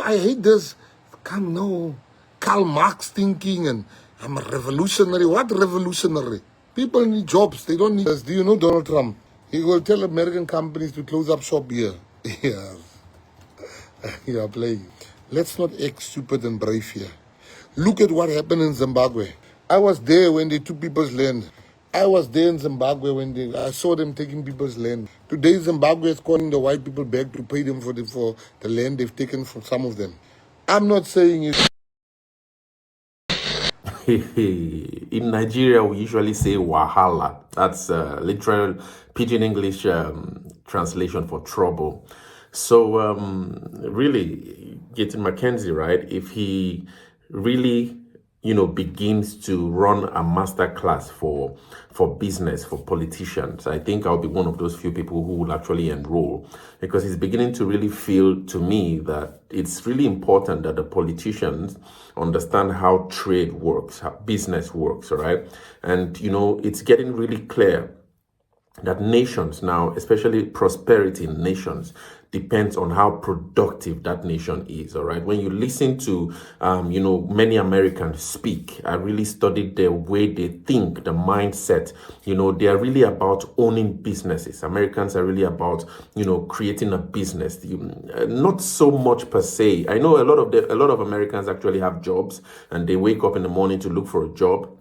I hate this. Come no, KARL MARX thinking and I'm a revolutionary. What revolutionary? People need jobs. They don't need us. Do you know Donald Trump? He will tell American companies to close up shop here. Yeah. You are playing. Let's not act stupid and brave here. Look at what happened in Zimbabwe. I was there when they took people's land. I was there in Zimbabwe when I saw them taking people's land. Today, Zimbabwe is calling the white people back to pay them for the land they've taken from some of them. I'm not saying it. In Nigeria, we usually say wahala. That's literal pidgin English translation for trouble. So really, getting Mckenzie, right? If he really, begins to run a master class for business, for politicians, I think I'll be one of those few people who will actually enroll, because he's beginning to really feel to me that it's really important that the politicians understand how trade works, how business works, all right? And, it's getting really clear that nations now, especially prosperity in nations, depends on how productive that nation is, all right? When you listen to, many Americans speak, I really studied the way they think, the mindset. They are really about owning businesses. Americans are really about, creating a business. Not so much per se. I know a lot of Americans actually have jobs and they wake up in the morning to look for a job.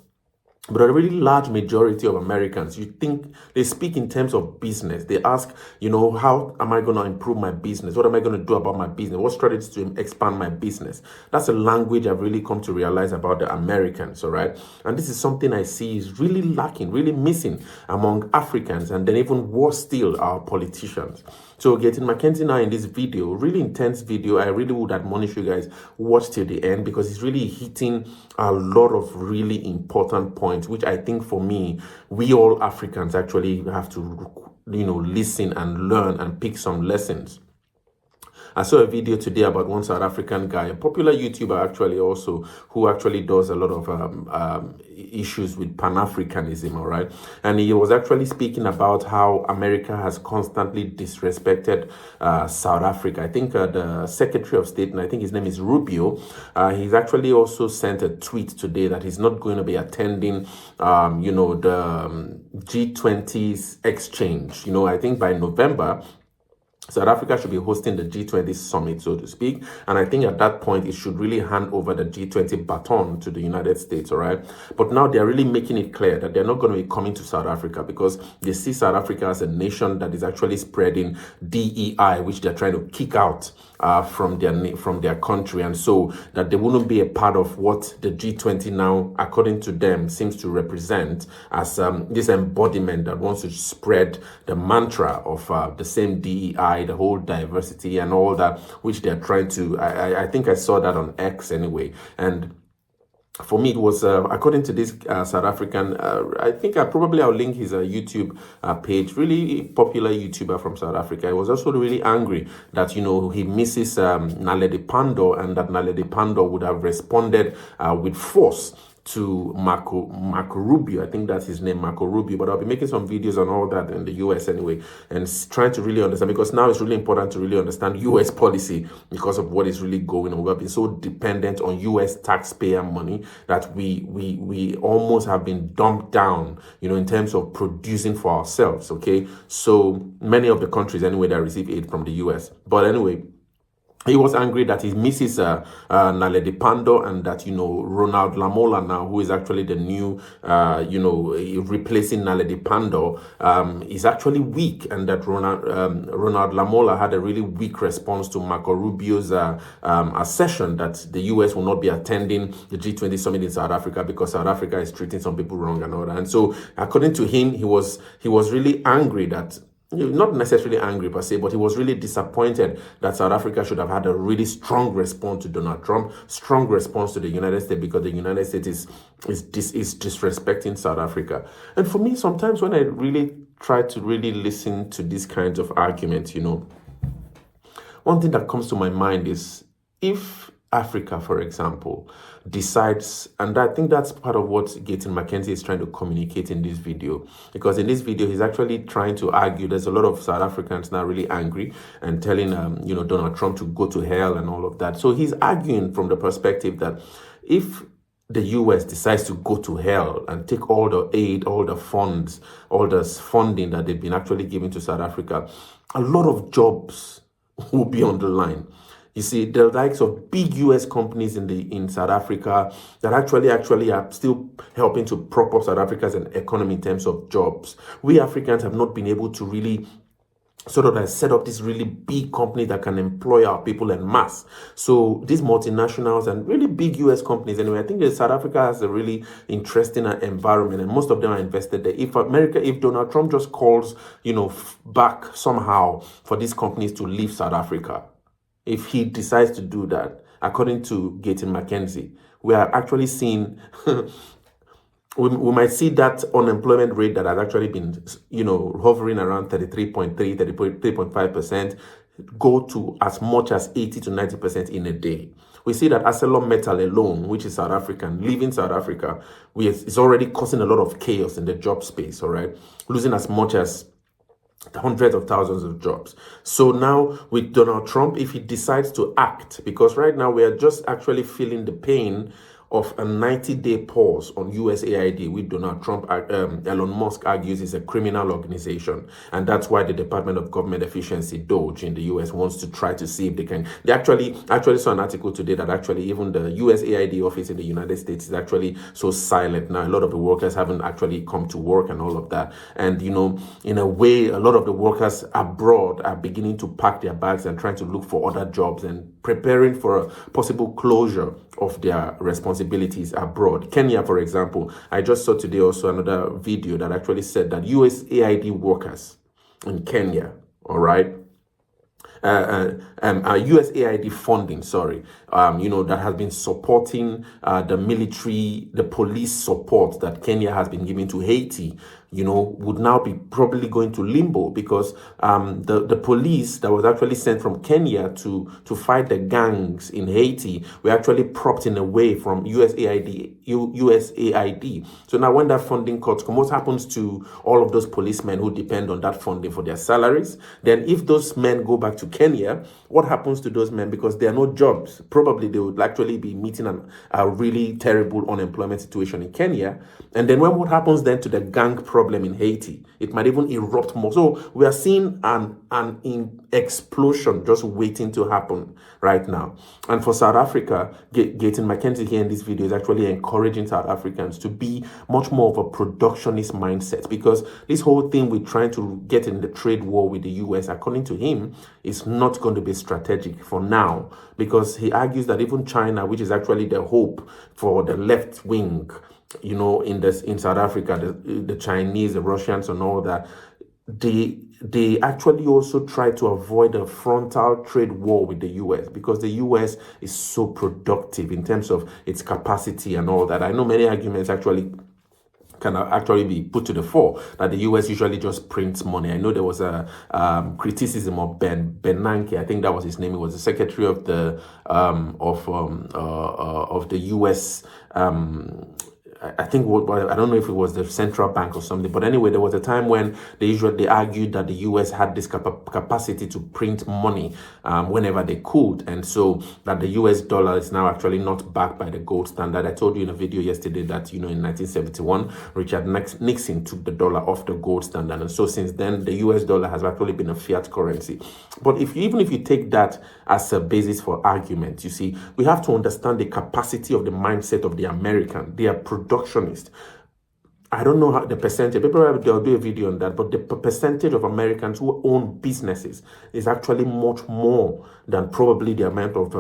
But a really large majority of Americans, you think they speak in terms of business. They ask, how am I going to improve my business? What am I going to do about my business? What strategies to expand my business? That's a language I've really come to realize about the Americans, all right? And this is something I see is really lacking, really missing among Africans, and then even worse still, our politicians. So getting Mckenzie now in this video, really intense video. I really would admonish you guys watch till the end, because it's really hitting a lot of really important points, which I think for me, we all Africans actually have to, listen and learn and pick some lessons. I saw a video today about one South African guy, a popular YouTuber actually also, who actually does a lot of issues with Pan-Africanism, all right? And he was actually speaking about how America has constantly disrespected South Africa. I think the Secretary of State, and I think his name is Rubio, he's actually also sent a tweet today that he's not going to be attending, the G20's exchange. I think by November, South Africa should be hosting the G20 summit, so to speak. And I think at that point, it should really hand over the G20 baton to the United States, all right? But now they're really making it clear that they're not going to be coming to South Africa, because they see South Africa as a nation that is actually spreading DEI, which they're trying to kick out from their country. And so that they wouldn't be a part of what the G20 now, according to them, seems to represent as this embodiment that wants to spread the mantra of the same DEI, the whole diversity and all that, which they're trying to, I think I saw that on X anyway. And for me, it was, according to this South African, I think I'll link his YouTube page, really popular YouTuber from South Africa. He was also really angry that, he misses Naledi Pandor, and that Naledi Pandor would have responded with force to Marco Rubio. I think that's his name, Marco Rubio. But I'll be making some videos on all that in the US anyway, and trying to really understand, because now it's really important to really understand US policy because of what is really going on. We've been so dependent on US taxpayer money that we almost have been dumped down, in terms of producing for ourselves, okay? So many of the countries anyway that receive aid from the US. But anyway, he was angry that he misses Naledi Pandor, and that, Ronald Lamola now, who is actually the new, replacing Naledi Pandor, is actually weak, and that Ronald Lamola had a really weak response to Marco Rubio's assertion that the US will not be attending the G20 summit in South Africa because South Africa is treating some people wrong and all that. And so, according to him, he was really angry that, not necessarily angry per se, but he was really disappointed that South Africa should have had a really strong response to Donald Trump, strong response to the United States, because the United States is disrespecting South Africa. And for me, sometimes when I really try to really listen to these kinds of arguments, one thing that comes to my mind is, if Africa, for example, decides, and I think that's part of what Mckenzie is trying to communicate in this video, because in this video, he's actually trying to argue, there's a lot of South Africans now really angry and telling, Donald Trump to go to hell and all of that. So he's arguing from the perspective that if the US decides to go to hell and take all the aid, all the funds, all the funding that they've been actually giving to South Africa, a lot of jobs will be on the line. You see, the likes of big US companies in South Africa that actually are still helping to prop up South Africa's economy in terms of jobs. We Africans have not been able to really sort of like set up this really big company that can employ our people en masse. So these multinationals and really big US companies, anyway, I think that South Africa has a really interesting environment, and most of them are invested there. If Donald Trump just calls, back somehow for these companies to leave South Africa, if he decides to do that, according to Mckenzie, we are actually seeing we might see that unemployment rate that has actually been, hovering around 33.5% go to as much as 80 to 90% in a day. We see that ArcelorMittal alone, which is South African, leaving South Africa, it's already causing a lot of chaos in the job space, all right? Losing as much as hundreds of thousands of jobs. So now with Donald Trump, if he decides to act, because right now we are just actually feeling the pain of a 90-day pause on USAID, which Donald Trump, Elon Musk argues is a criminal organization. And that's why the Department of Government Efficiency, DOGE, in the US wants to try to see if they can. They actually saw an article today that actually even the USAID office in the United States is actually so silent now. A lot of the workers haven't actually come to work and all of that. And, in a way, a lot of the workers abroad are beginning to pack their bags and trying to look for other jobs and preparing for a possible closure of their responsibilities abroad. Kenya, for example, I just saw today also another video that actually said that USAID workers in Kenya, all right, USAID funding, that has been supporting the military, the police support that Kenya has been giving to Haiti, would now be probably going to limbo, because the police that was actually sent from Kenya to fight the gangs in Haiti were actually propped in a way from USAID. So now when that funding cuts, what happens to all of those policemen who depend on that funding for their salaries? Then if those men go back to Kenya, what happens to those men? Because there are no jobs. Probably they would actually be meeting a really terrible unemployment situation in Kenya. And then what happens then to the gang problem in Haiti? It might even erupt more. So we are seeing an explosion just waiting to happen right now. And for South Africa, Mckenzie here in this video is actually encouraging South Africans to be much more of a productionist mindset, because this whole thing with trying to get in the trade war with the US, according to him, is not going to be strategic for now, because he argues that even China, which is actually the hope for the left wing, in South Africa, the Chinese, the Russians and all that, they actually also try to avoid a frontal trade war with the US, because the US is so productive in terms of its capacity and all that. I know many arguments can actually be put to the fore that the US usually just prints money. I know there was a criticism of Bernanke, I think that was his name. He was the secretary of the US. I think I don't know if it was the central bank or something, but anyway, there was a time when they argued that the US had this capacity to print money whenever they could, and so that the US dollar is now actually not backed by the gold standard. I told you in a video yesterday that in 1971 Richard Nixon took the dollar off the gold standard, and so since then the US dollar has actually been a fiat currency. But even if you take that as a basis for argument, you see, we have to understand the capacity of the mindset of the American. They are productionist. I don't know how the percentage, they'll do a video on that, but the percentage of Americans who own businesses is actually much more than probably the amount of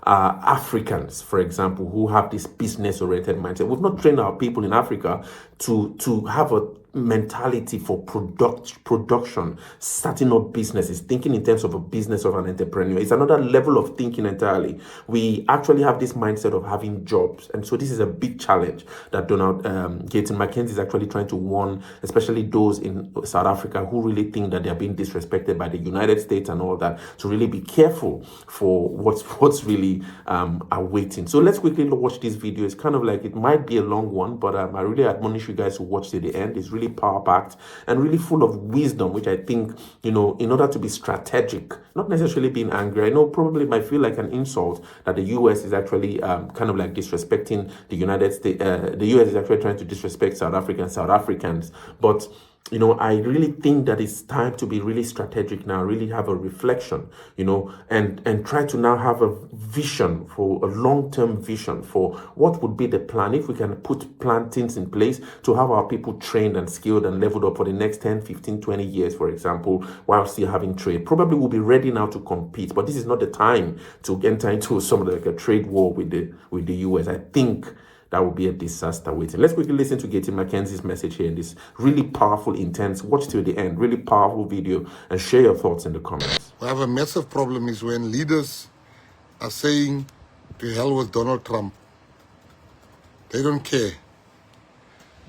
Africans, for example, who have this business-oriented mindset. We've not trained our people in Africa to have a mentality for production, starting up businesses, thinking in terms of a business of an entrepreneur. It's another level of thinking entirely. We actually have this mindset of having jobs. And so this is a big challenge that Mckenzie is actually trying to warn, especially those in South Africa who really think that they're being disrespected by the United States and all that, to really be careful for what's really awaiting. So let's quickly watch this video. It's kind of like, it might be a long one, but I really admonish you guys to watch to the end. It's really power-packed and really full of wisdom, which I think, in order to be strategic, not necessarily being angry. I know probably it might feel like an insult that the U.S. is actually kind of like disrespecting the United States. The U.S. is actually trying to disrespect South Africans. But I really think that it's time to be really strategic now, really have a reflection, and try to now have a vision, for a long-term vision for what would be the plan. If we can put things in place to have our people trained and skilled and leveled up for the next 10, 15, 20 years, for example, while still having trade, probably we'll be ready now to compete. But this is not the time to enter into something like a trade war with the US. I think that would be a disaster waiting. Let's quickly listen to Mckenzie's message here in this really powerful, intense, watch till the end, really powerful video, and share your thoughts in the comments. We have a massive problem is when leaders are saying to hell with Donald Trump. They don't care.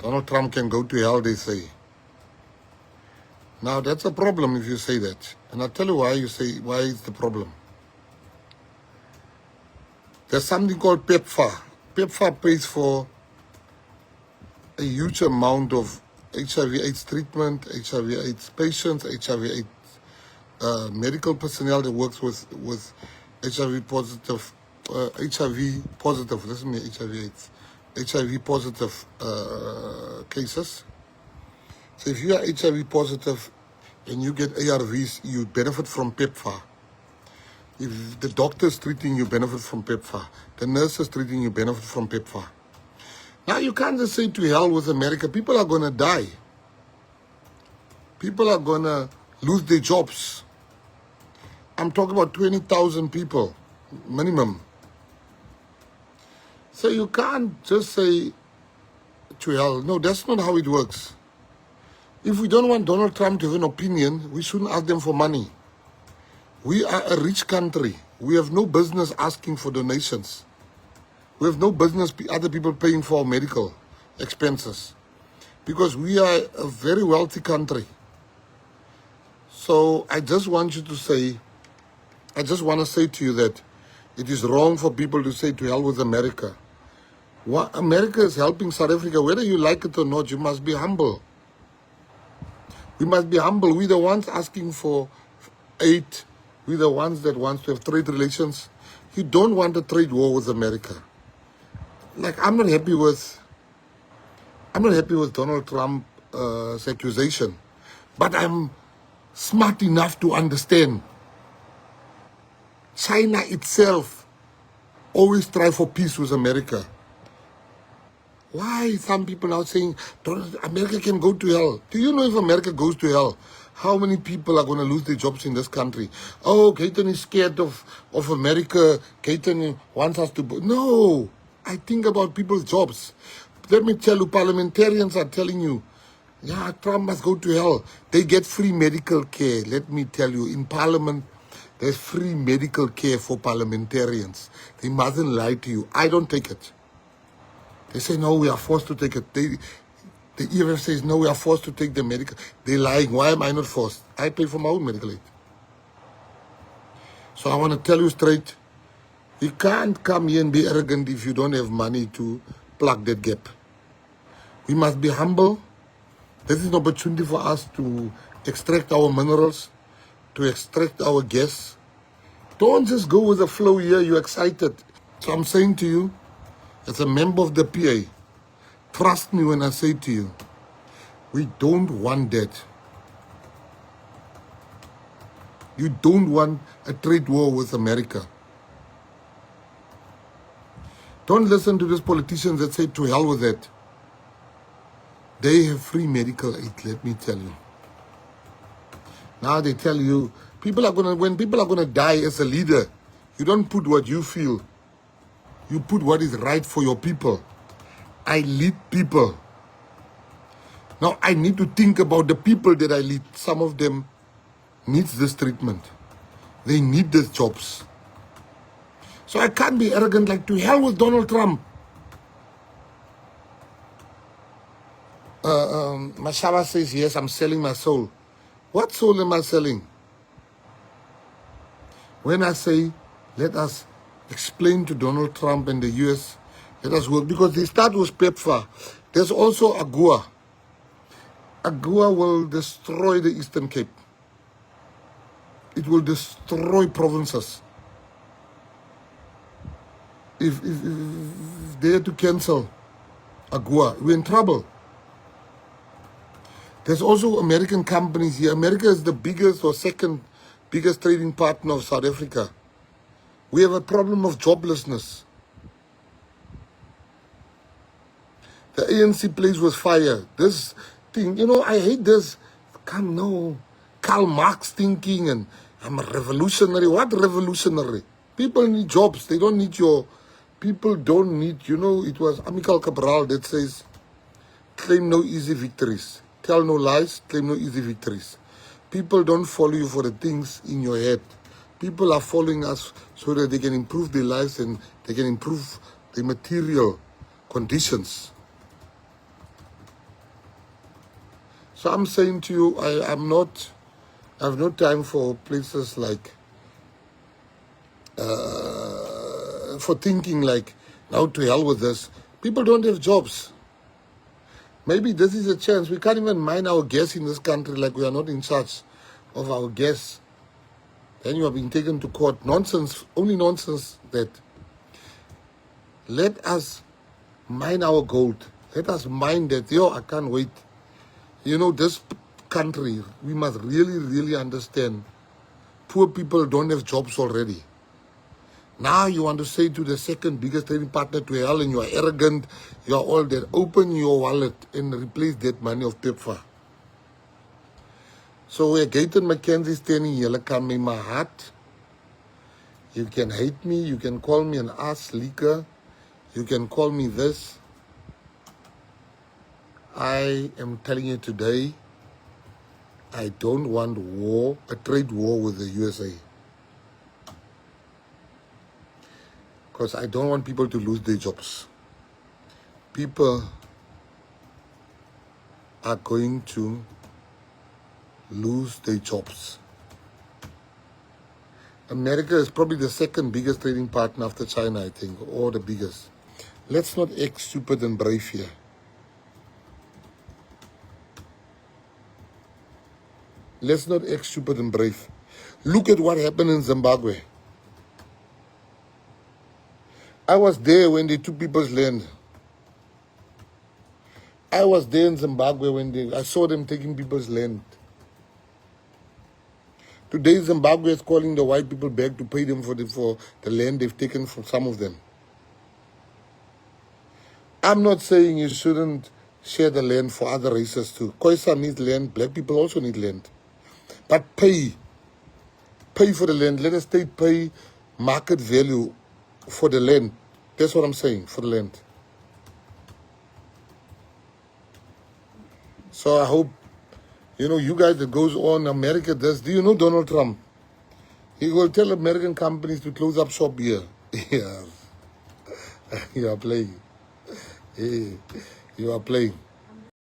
Donald Trump can go to hell, they say. Now that's a problem if you say that. And I'll tell you why it's the problem. There's something called PEPFAR. PEPFAR pays for a huge amount of HIV/AIDS treatment, HIV/AIDS patients, HIV/AIDS medical personnel that works with HIV positive, listen to me, HIV/AIDS, HIV positive cases. So if you are HIV positive and you get ARVs, you benefit from PEPFAR. If the doctor's treating you, benefit from PEPFAR. The nurse is treating you, benefit from PEPFAR. Now you can't just say to hell with America. People are going to die. People are going to lose their jobs. I'm talking about 20,000 people, minimum. So you can't just say to hell. No, that's not how it works. If we don't want Donald Trump to have an opinion, we shouldn't ask them for money. We are a rich country. We have no business asking for donations. We have no business other people paying for our medical expenses, because we are a very wealthy country. So I just want to say to you that it is wrong for people to say to hell with America. America is helping South Africa. Whether you like it or not, you must be humble. We must be humble. We're the ones asking for aid. We're the ones that want to have trade relations. You don't want a trade war with America. Like, I'm not happy with Donald Trump's accusation, but I'm smart enough to understand. China itself always try for peace with America. Why some people now saying America can go to hell? Do you know if America goes to hell, how many people are going to lose their jobs in this country? Oh, Gaten is scared of America. Gaten wants us to... No, I think about people's jobs. Let me tell you, parliamentarians are telling you, yeah, Trump must go to hell. They get free medical care. Let me tell you, in Parliament, there's free medical care for parliamentarians. They mustn't lie to you. I don't take it. They say, no, we are forced to take it. The EFF says, no, we are forced to take the medical. They're lying. Why am I not forced? I pay for my own medical aid. So I want to tell you straight, you can't come here and be arrogant if you don't have money to plug that gap. We must be humble. This is an opportunity for us to extract our minerals, to extract our gas. Don't just go with the flow here. You're excited. So I'm saying to you, as a member of the PA, trust me when I say to you, we don't want that. You don't want a trade war with America. Don't listen to these politicians that say to hell with that. They have free medical aid, let me tell you. Now they tell you, when people are gonna die as a leader, you don't put what you feel. You put what is right for your people. I lead people. Now I need to think about the people that I lead. Some of them needs this treatment. They need these jobs. So I can't be arrogant like, to hell with Donald Trump. Mashaba says, yes, I'm selling my soul. What soul am I selling? When I say, let us explain to Donald Trump and the US, let us work, because they start with PEPFAR. There's also AGUA. AGUA will destroy the Eastern Cape. It will destroy provinces. If they had to cancel AGUA, we're in trouble. There's also American companies here. America is the biggest or second biggest trading partner of South Africa. We have a problem of joblessness. The ANC plays with fire. This thing, you know, I hate this. KARL Marx thinking, and I'm a revolutionary. What revolutionary? People need jobs. They don't need your... People don't need... You know, it was Amilcar Cabral that says, claim no easy victories. Tell no lies, claim no easy victories. People don't follow you for the things in your head. People are following us so that they can improve their lives and they can improve their material conditions. So I'm saying to you, I have no time for places like, for thinking like, now to hell with this. People don't have jobs. Maybe this is a chance. We can't even mine our gas in this country, like we are not in charge of our gas. Then you are being taken to court. Nonsense, only nonsense that. Let us mine our gold. Let us mine that. Yo, I can't wait. You know, this country, we must really, really understand. Poor people don't have jobs already. Now you want to say to the second biggest trading partner to hell, and you are arrogant, you are all that. Open your wallet and replace that money of PEPFAR. So where Gaten Mckenzie standing here, come in my heart. You can hate me, you can call me an ass leaker, you can call me this. I am telling you today, I don't want war, a trade war with the USA. Because I don't want people to lose their jobs. People are going to lose their jobs. America is probably the second biggest trading partner after China, I think, or the biggest. Let's not act stupid and brave here. Let's not act stupid and brave. Look at what happened in Zimbabwe. I was there when they took people's land. I was there in Zimbabwe when I saw them taking people's land. Today Zimbabwe is calling the white people back to pay them for the land they've taken from some of them. I'm not saying you shouldn't share the land for other races too. Khoisan needs land, black people also need land. But pay for the land. Let the state pay market value for the land. That's what I'm saying, for the land. So I hope, you know, you guys that goes on, America does. Do you know Donald Trump? He will tell American companies to close up shop here. Yeah. You are playing. Hey, you are playing.